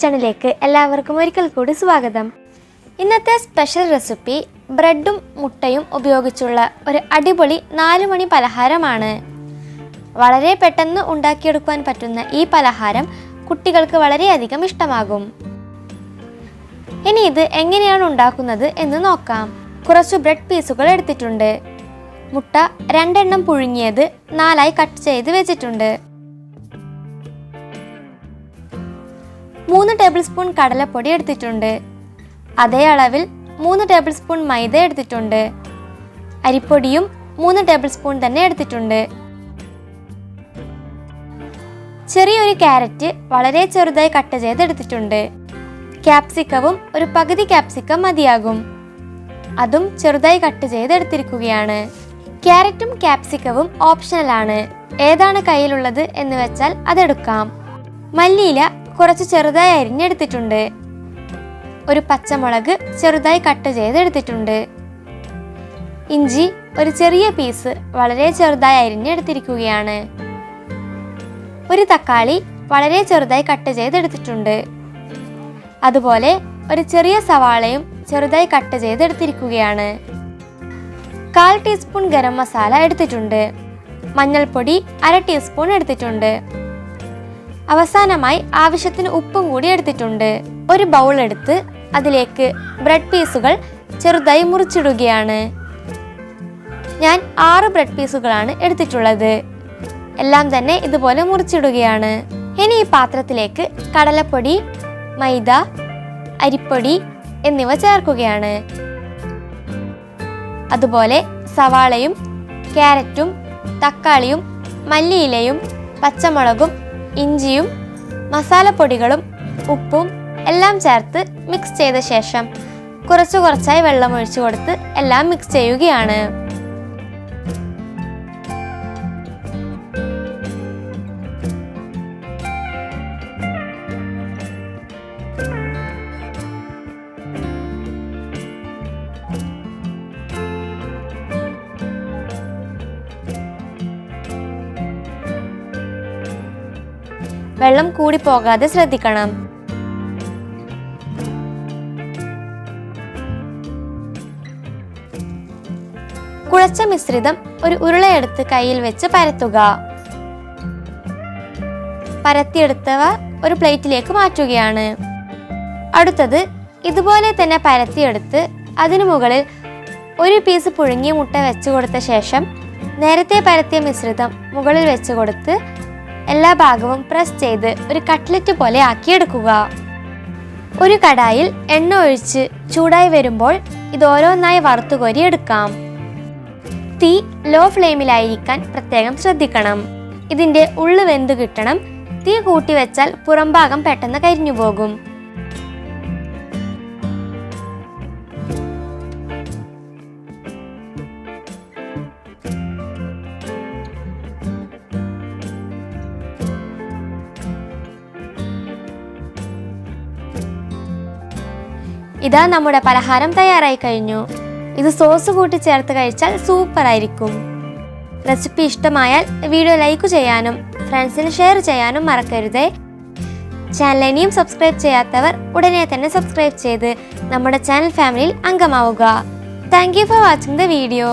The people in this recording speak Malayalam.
കിച്ചണിലേക്ക് എല്ലാവർക്കും ഒരിക്കൽ കൂടി സ്വാഗതം. ഇന്നത്തെ സ്പെഷ്യൽ റെസിപ്പി ബ്രെഡും മുട്ടയും ഉപയോഗിച്ചുള്ള ഒരു അടിപൊളി 4 മണി പലഹാരമാണ്. വളരെ പെട്ടെന്ന് ഉണ്ടാക്കിയെടുക്കാൻ പറ്റുന്ന ഈ പലഹാരം കുട്ടികൾക്ക് വളരെയധികം ഇഷ്ടമാകും. ഇനി ഇത് എങ്ങനെയാണ് ഉണ്ടാക്കുന്നത് എന്ന് നോക്കാം. കുറച്ച് ബ്രെഡ് പീസുകൾ എടുത്തിട്ടുണ്ട്. മുട്ട 2 എണ്ണം പുഴുങ്ങിയത് 4 ആയി കട്ട് ചെയ്ത് വെച്ചിട്ടുണ്ട്. 3 ടേബിൾ സ്പൂൺ കടലപ്പൊടി എടുത്തിട്ടുണ്ട്. അതേ അളവിൽ 3 ടേബിൾ സ്പൂൺ മൈദ എടുത്തിട്ടുണ്ട്. അരിപ്പൊടിയും 3 ടേബിൾ സ്പൂൺ തന്നെ എടുത്തിട്ടുണ്ട്. ചെറിയൊരു ക്യാരറ്റ് വളരെ ചെറുതായി കട്ട് ചെയ്ത് എടുത്തിട്ടുണ്ട്. ക്യാപ്സിക്കവും ഒരു പകുതി ക്യാപ്സിക്കം മതിയാകും. അതും ചെറുതായി കട്ട് ചെയ്ത് എടുത്തിരിക്കുകയാണ്. ക്യാരറ്റും ക്യാപ്സിക്കവും ഓപ്ഷണലാണ്. ഏതാണ് കയ്യിലുള്ളത് എന്ന് വെച്ചാൽ അതെടുക്കാം. മല്ലിയില കുറച്ച് ചെറുതായി അരിഞ്ഞെടുത്തിട്ടുണ്ട്. ഒരു പച്ചമുളക് ചെറുതായി കട്ട് ചെയ്തെടുത്തിട്ടുണ്ട്. ഇഞ്ചി ഒരു ചെറിയ പീസ് വളരെ ചെറുതായി അരിഞ്ഞെടുത്തിരിക്കുകയാണ്. ഒരു തക്കാളി വളരെ ചെറുതായി കട്ട് ചെയ്തെടുത്തിട്ടുണ്ട്. അതുപോലെ ഒരു ചെറിയ സവാളയും ചെറുതായി കട്ട് ചെയ്തെടുത്തിരിക്കുകയാണ്. 1/4 ടീസ്പൂൺ ഗരം മസാല എടുത്തിട്ടുണ്ട്. മഞ്ഞൾപ്പൊടി 1/2 ടീസ്പൂൺ എടുത്തിട്ടുണ്ട്. അവസാനമായി ആവശ്യത്തിന് ഉപ്പും കൂടി എടുത്തിട്ടുണ്ട്. ഒരു ബൗൾ എടുത്ത് അതിലേക്ക് ബ്രെഡ് പീസുകൾ ചെറുതായി മുറിച്ചിടുകയാണ്. ഞാൻ 6 ബ്രെഡ് പീസുകളാണ് എടുത്തിട്ടുള്ളത്. എല്ലാം തന്നെ ഇതുപോലെ മുറിച്ചിടുകയാണ്. ഇനി ഈ പാത്രത്തിലേക്ക് കടലപ്പൊടി, മൈദ, അരിപ്പൊടി എന്നിവ ചേർക്കുകയാണ്. അതുപോലെ സവാളയും ക്യാരറ്റും തക്കാളിയും മല്ലിയിലയും പച്ചമുളകും ഇഞ്ചിയും മസാലപ്പൊടികളും ഉപ്പും എല്ലാം ചേർത്ത് മിക്സ് ചെയ്ത ശേഷം കുറച്ചായി വെള്ളം ഒഴിച്ചു കൊടുത്ത് എല്ലാം മിക്സ് ചെയ്യുകയാണ്. വെള്ളം കൂടി പോകാതെ ശ്രദ്ധിക്കണം. കുഴച്ച മിശ്രിതം ഒരു ഉരുളയെടുത്ത് കയ്യിൽ വെച്ച് പരത്തുക. പരത്തിയെടുത്തവ ഒരു പ്ലേറ്റിലേക്ക് മാറ്റുകയാണ്. അടുത്തത് ഇതുപോലെ തന്നെ പരത്തിയെടുത്ത് അതിനു മുകളിൽ ഒരു പീസ് പുഴുങ്ങിയ മുട്ട വെച്ച് കൊടുത്ത ശേഷം നേരത്തെ പരത്തിയ മിശ്രിതം മുകളിൽ വെച്ച് കൊടുത്ത് എല്ലാ ഭാഗവും പ്രസ് ചെയ്ത് ഒരു കട്ട്ലറ്റ് പോലെ ആക്കിയെടുക്കുക. ഒരു കടായിൽ എണ്ണ ഒഴിച്ച് ചൂടായി വരുമ്പോൾ ഇത് ഓരോന്നായി വറുത്തുകോരി എടുക്കാം. തീ ലോ ഫ്ലെയിമിലായിരിക്കാൻ പ്രത്യേകം ശ്രദ്ധിക്കണം. ഇതിൻ്റെ ഉള്ളു വെന്ത് കിട്ടണം. തീ കൂട്ടി വെച്ചാൽ പുറം ഭാഗം പെട്ടെന്ന് കരിഞ്ഞു പോകും. ഇതാ നമ്മുടെ പലഹാരം തയ്യാറായി കഴിഞ്ഞു. ഇത് സോസ് കൂട്ടി ചേർത്ത് കഴിച്ചാൽ സൂപ്പർ ആയിരിക്കും. റെസിപ്പി ഇഷ്ടമായാൽ വീഡിയോ ലൈക്ക് ചെയ്യാനും ഫ്രണ്ട്സിന് ഷെയർ ചെയ്യാനും മറക്കരുതേ. ചാനൽ ഇനിയും സബ്സ്ക്രൈബ് ചെയ്യാത്തവർ ഉടനെ തന്നെ സബ്സ്ക്രൈബ് ചെയ്ത് നമ്മുടെ ചാനൽ ഫാമിലിയിൽ അംഗമാവുക. Thank you for watching the video.